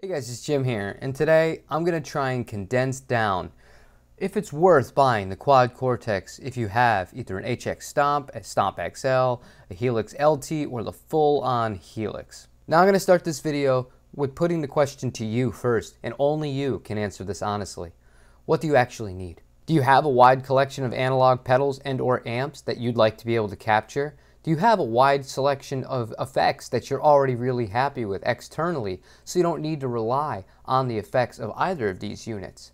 Hey guys, it's Jim here, and today I'm going to try and condense down if it's worth buying the Quad Cortex if you have either an HX Stomp, a Stomp XL, a Helix LT, or the full-on Helix. Now I'm going to start this video with putting the question to you first, and only you can answer this honestly. What do you actually need? Do you have a wide collection of analog pedals and or amps that you'd like to be able to capture? Do you have a wide selection of effects that you're already really happy with externally, so you don't need to rely on the effects of either of these units?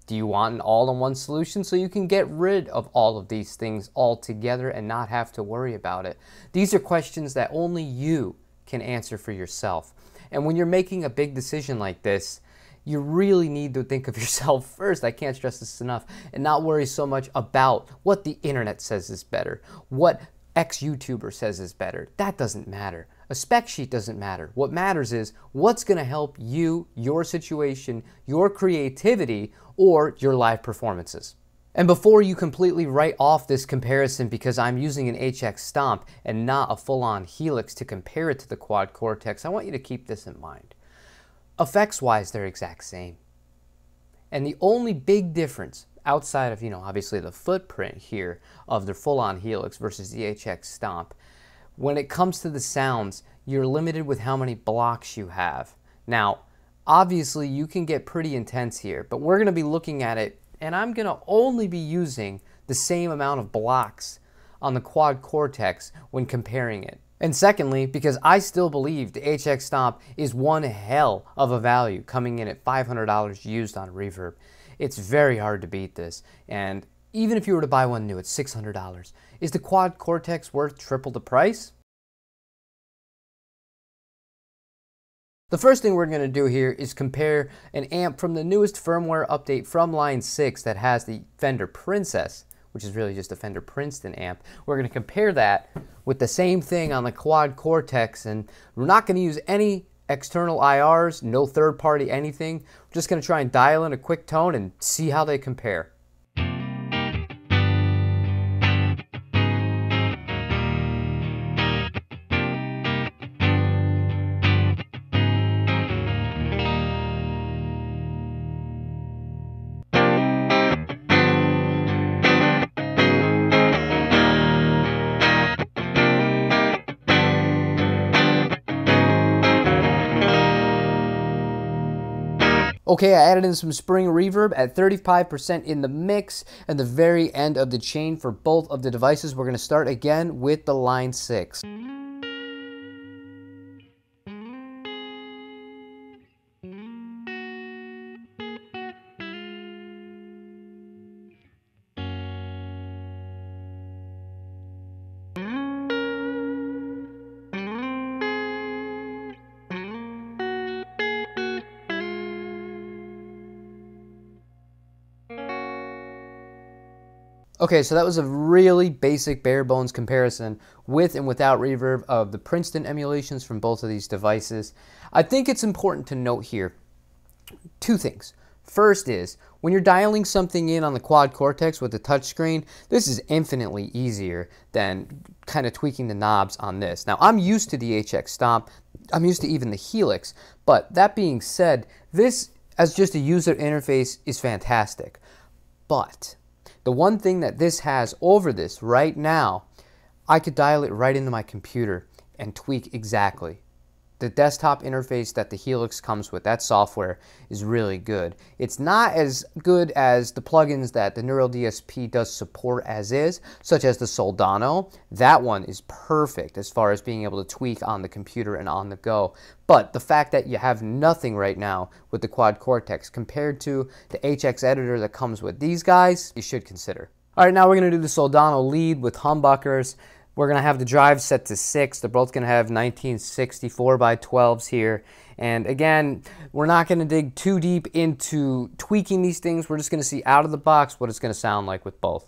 Do you want an all-in-one solution so you can get rid of all of these things altogether and not have to worry about it? These are questions that only you can answer for yourself. And when you're making a big decision like this, you really need to think of yourself first. I can't stress this enough. And not worry so much about what the internet says is better, what X YouTuber says is better. That doesn't matter. A spec sheet doesn't matter. What matters is what's going to help you, your situation, your creativity, or your live performances. And before you completely write off this comparison because I'm using an HX Stomp and not a full-on Helix to compare it to the Quad Cortex, I want you to keep this in mind. Effects-wise, they're exact same. And the only big difference outside of, obviously the footprint here of the full-on Helix versus the HX Stomp, when it comes to the sounds, you're limited with how many blocks you have. Now, obviously you can get pretty intense here, but we're going to be looking at it, and I'm going to only be using the same amount of blocks on the Quad Cortex when comparing it. And secondly, because I still believe the HX Stomp is one hell of a value, coming in at $500 used on Reverb. It's very hard to beat this, and even if you were to buy one new at $600, is the Quad Cortex worth triple the price? The first thing we're going to do here is compare an amp from the newest firmware update from line 6 that has the Fender Princess, which is really just a Fender Princeton amp. We're going to compare that with the same thing on the Quad Cortex, and we're not going to use any external IRs, no third party anything. We're just going to try and dial in a quick tone and see how they compare. Okay, I added in some spring reverb at 35% in the mix and the very end of the chain for both of the devices. We're going to start again with the line 6. Okay, so that was a really basic bare bones comparison with and without reverb of the Princeton emulations from both of these devices. I think it's important to note here two things. First is, when you're dialing something in on the Quad Cortex with the touchscreen, this is infinitely easier than kind of tweaking the knobs on this. Now, I'm used to the HX Stomp, I'm used to even the Helix, but that being said, this as just a user interface is fantastic. But the one thing that this has over this right now, I could dial it right into my computer and tweak exactly. The desktop interface that the Helix comes with, that software, is really good. It's not as good as the plugins that the Neural DSP does support as is, such as the Soldano. That one is perfect as far as being able to tweak on the computer and on the go. But the fact that you have nothing right now with the Quad Cortex compared to the HX editor that comes with these guys, you should consider. All right, now we're going to do the Soldano lead with humbuckers. We're going to have the drive set to 6. They're both going to have 1964 by 12s here. And again, we're not going to dig too deep into tweaking these things. We're just going to see out of the box what it's going to sound like with both.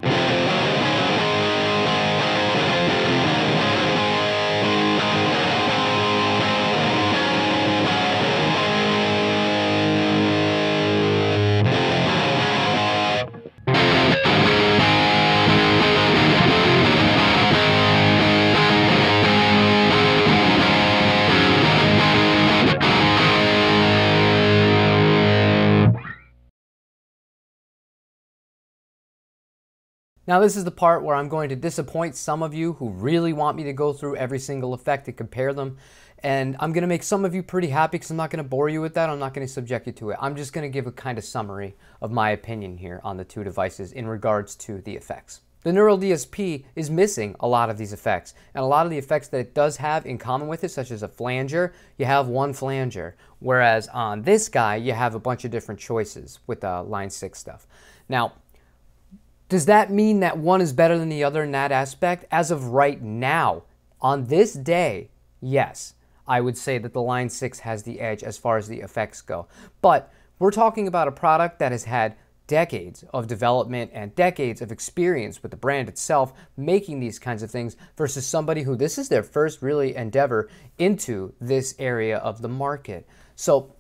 Now this is the part where I'm going to disappoint some of you who really want me to go through every single effect and compare them. And I'm going to make some of you pretty happy because I'm not going to bore you with that. I'm not going to subject you to it. I'm just going to give a kind of summary of my opinion here on the two devices in regards to the effects. The Neural DSP is missing a lot of these effects, and a lot of the effects that it does have in common with it, such as a flanger, you have one flanger, whereas on this guy you have a bunch of different choices with the Line 6 stuff. Now, does that mean that one is better than the other in that aspect? As of right now, on this day, yes, I would say that the Line 6 has the edge as far as the effects go. But we're talking about a product that has had decades of development and decades of experience with the brand itself making these kinds of things versus somebody who this is their first really endeavor into this area of the market. So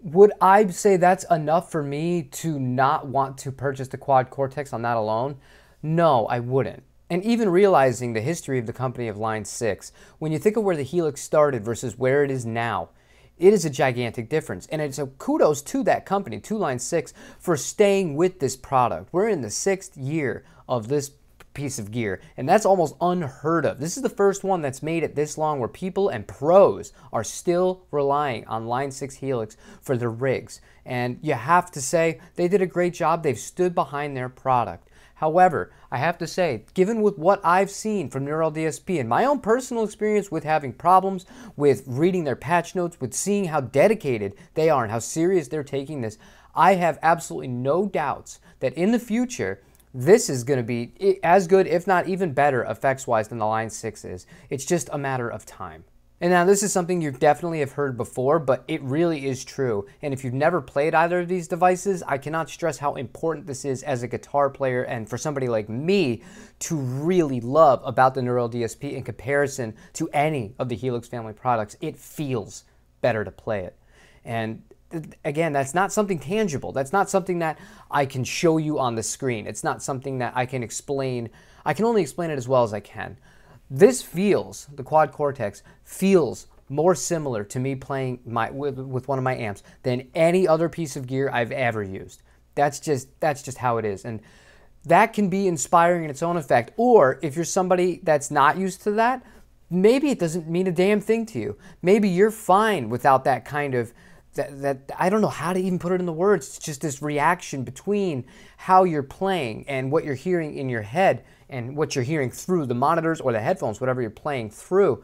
would I say that's enough for me to not want to purchase the Quad Cortex on that alone? No, I wouldn't. And even realizing the history of the company of Line 6, when you think of where the Helix started versus where it is now, it is a gigantic difference. And it's a kudos to that company, to Line 6, for staying with this product. We're in the 6th year of this piece of gear, and that's almost unheard of. This is the first one that's made it this long where people and pros are still relying on Line 6 Helix for their rigs. And you have to say they did a great job. They've stood behind their product. However, I have to say, given with what I've seen from Neural DSP and my own personal experience with having problems with reading their patch notes, with seeing how dedicated they are and how serious they're taking this, I have absolutely no doubts that in the future, this is going to be as good, if not even better, effects-wise than the Line 6 is. It's just a matter of time. And now this is something you definitely have heard before, but it really is true. And if you've never played either of these devices, I cannot stress how important this is as a guitar player and for somebody like me to really love about the Neural DSP in comparison to any of the Helix family products. It feels better to play it. And again, that's not something tangible. That's not something that I can show you on the screen. It's not something that I can explain. I can only explain it as well as I can. This feels, the Quad Cortex, feels more similar to me playing with one of my amps than any other piece of gear I've ever used. That's just how it is. And that can be inspiring in its own effect. Or if you're somebody that's not used to that, maybe it doesn't mean a damn thing to you. Maybe you're fine without that kind of that I don't know how to even put it in the words. It's just this reaction between how you're playing and what you're hearing in your head and what you're hearing through the monitors or the headphones, whatever you're playing through.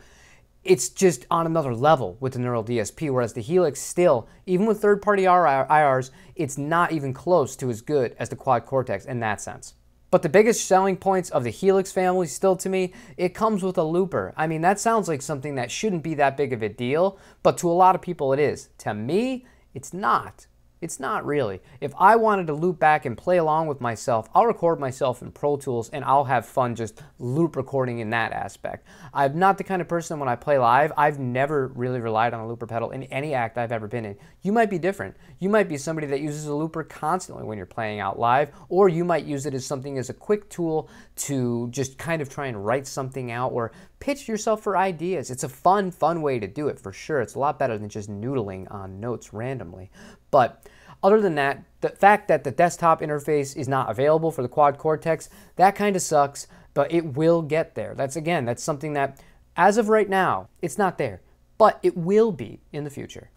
It's just on another level with the Neural DSP, whereas the Helix still, even with third-party IRs, it's not even close to as good as the Quad Cortex in that sense. But the biggest selling points of the Helix family still to me, it comes with a looper. I mean, that sounds like something that shouldn't be that big of a deal, but to a lot of people it is. To me, it's not. It's not really. If I wanted to loop back and play along with myself, I'll record myself in Pro Tools and I'll have fun just loop recording in that aspect. I'm not the kind of person when I play live, I've never really relied on a looper pedal in any act I've ever been in. You might be different. You might be somebody that uses a looper constantly when you're playing out live, or you might use it as something as a quick tool to just kind of try and write something out or pitch yourself for ideas. It's a fun way to do it for sure. It's a lot better than just noodling on notes randomly. But other than that, the fact that the desktop interface is not available for the Quad Cortex, that kind of sucks, but it will get there. That's something that, as of right now, it's not there, but it will be in the future.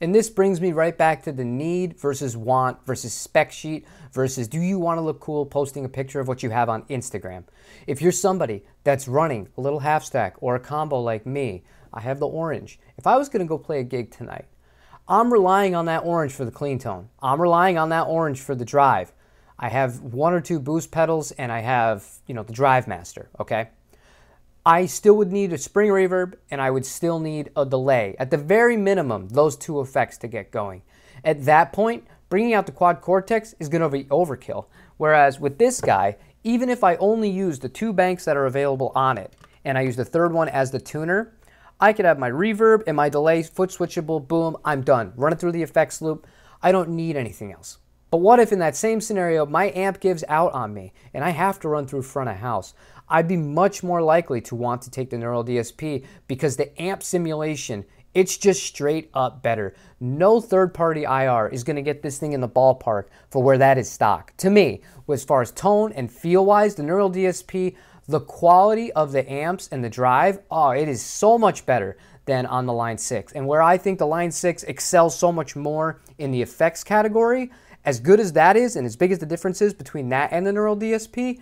And this brings me right back to the need versus want versus spec sheet versus do you want to look cool posting a picture of what you have on Instagram. If you're somebody that's running a little half stack or a combo like me, I have the orange. If I was going to go play a gig tonight, I'm relying on that orange for the clean tone. I'm relying on that orange for the drive. I have 1 or 2 boost pedals and I have, the Drive Master, okay? I still would need a spring reverb and I would still need a delay. At the very minimum, those 2 effects to get going. At that point, bringing out the Quad Cortex is going to be overkill. Whereas with this guy, even if I only use the 2 banks that are available on it, and I use the 3rd one as the tuner, I could have my reverb and my delay foot switchable, boom, I'm done. Run it through the effects loop. I don't need anything else. But what if in that same scenario, my amp gives out on me and I have to run through front of house? I'd be much more likely to want to take the Neural DSP because the amp simulation It's just straight up better. No third-party IR is going to get this thing in the ballpark for where that is stock. To me, as far as tone and feel-wise, the Neural DSP, the quality of the amps and the drive, oh, it is so much better than on the Line 6. And where I think the Line 6 excels so much more in the effects category, as good as that is and as big as the difference is between that and the Neural DSP,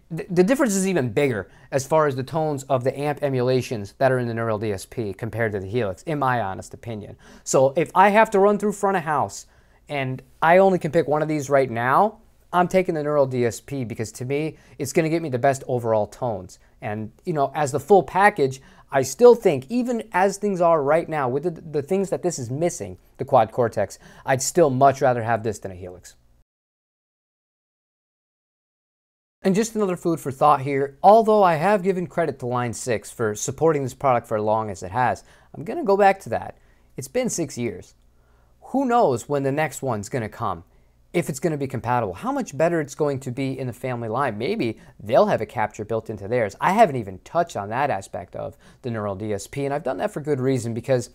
the difference is even bigger as far as the tones of the amp emulations that are in the Neural DSP compared to the Helix, in my honest opinion. So if I have to run through front of house and I only can pick one of these right now, I'm taking the Neural DSP because to me, it's going to get me the best overall tones. And, you know, as the full package, I still think, even as things are right now, with the things that this is missing, the Quad Cortex, I'd still much rather have this than a Helix. And just another food for thought here, although I have given credit to Line 6 for supporting this product for as long as it has, I'm going to go back to that. It's been 6 years. Who knows when the next one's going to come? If it's going to be compatible, how much better it's going to be in the family line. Maybe they'll have a capture built into theirs. I haven't even touched on that aspect of the Neural DSP, and I've done that for good reason because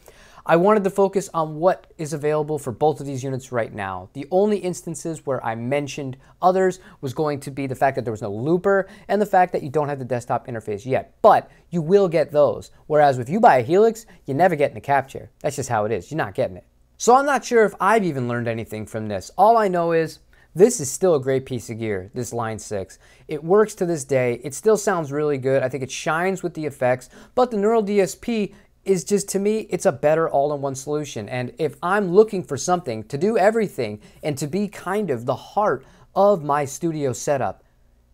I wanted to focus on what is available for both of these units right now. The only instances where I mentioned others was going to be the fact that there was no looper and the fact that you don't have the desktop interface yet, but you will get those. Whereas if you buy a Helix, you're never getting a capture. That's just how it is. You're not getting it. So I'm not sure if I've even learned anything from this. All I know is this is still a great piece of gear, this Line 6. It works to this day. It still sounds really good. I think it shines with the effects, but the Neural DSP is just, to me, it's a better all-in-one solution. And if I'm looking for something to do everything and to be kind of the heart of my studio setup,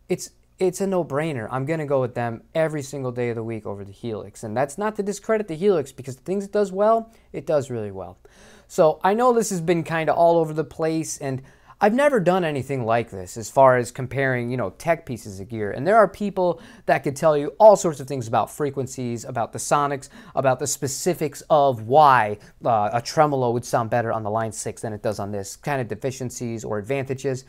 it's a no-brainer. I'm going to go with them every single day of the week over the Helix. And that's not to discredit the Helix because the things it does well, it does really well. So I know this has been kind of all over the place, and I've never done anything like this as far as comparing, you know, tech pieces of gear. And there are people that could tell you all sorts of things about frequencies, about the sonics, about the specifics of why a tremolo would sound better on the Line 6 than it does on this, kind of deficiencies or advantages.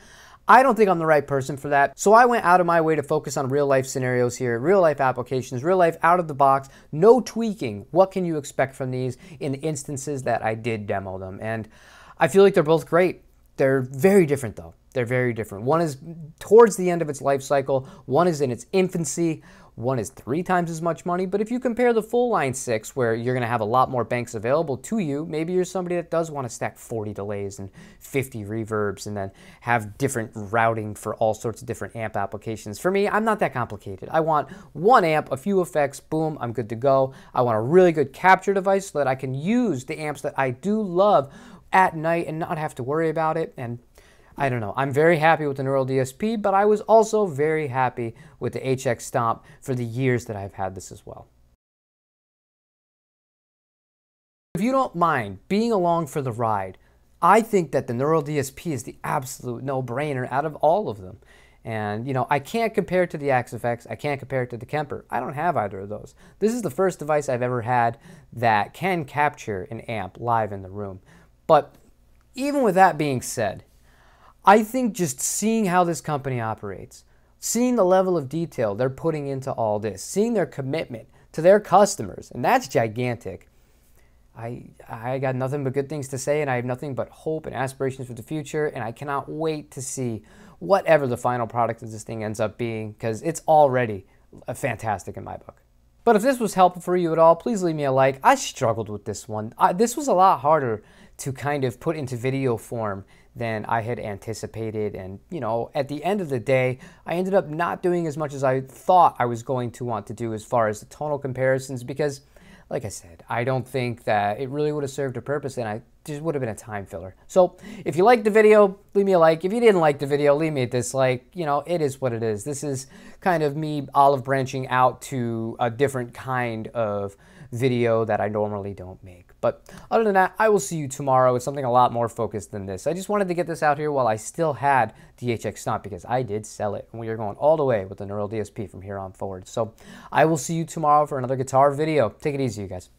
I don't think I'm the right person for that, so I went out of my way to focus on real-life scenarios here, real-life applications, real-life out-of-the-box, no tweaking. What can you expect from these in the instances that I did demo them? And I feel like they're both great. They're very different, though. They're very different. One is towards the end of its life cycle. One is in its infancy. One is 3 times as much money. But if you compare the full Line 6, where you're going to have a lot more banks available to you, maybe you're somebody that does want to stack 40 delays and 50 reverbs and then have different routing for all sorts of different amp applications. For me, I'm not that complicated. I want one amp, a few effects, boom, I'm good to go. I want a really good capture device so that I can use the amps that I do love at night and not have to worry about it. And I don't know. I'm very happy with the Neural DSP, but I was also very happy with the HX Stomp for the years that I've had this as well. If you don't mind being along for the ride, I think that the Neural DSP is the absolute no-brainer out of all of them. And, you know, I can't compare it to the AXFX. I can't compare it to the Kemper. I don't have either of those. This is the first device I've ever had that can capture an amp live in the room. But even with that being said, I think just seeing how this company operates, seeing the level of detail they're putting into all this, seeing their commitment to their customers, and that's gigantic. I got nothing but good things to say, and I have nothing but hope and aspirations for the future, and I cannot wait to see whatever the final product of this thing ends up being, because it's already fantastic in my book. But if this was helpful for you at all, please leave me a like. I struggled with this one. This was a lot harder to kind of put into video form than I had anticipated. And, you know, at the end of the day, I ended up not doing as much as I thought I was going to want to do as far as the tonal comparisons because, like I said, I don't think that it really would have served a purpose, and I just would have been a time filler. So if you liked the video, leave me a like. If you didn't like the video, leave me a dislike. You know, it is what it is. This is kind of me olive branching out to a different kind of video that I normally don't make. But other than that, I will see you tomorrow with something a lot more focused than this. I just wanted to get this out here while I still had the HX Stomp because I did sell it, and we are going all the way with the Neural DSP from here on forward. So I will see you tomorrow for another guitar video. Take it easy, you guys.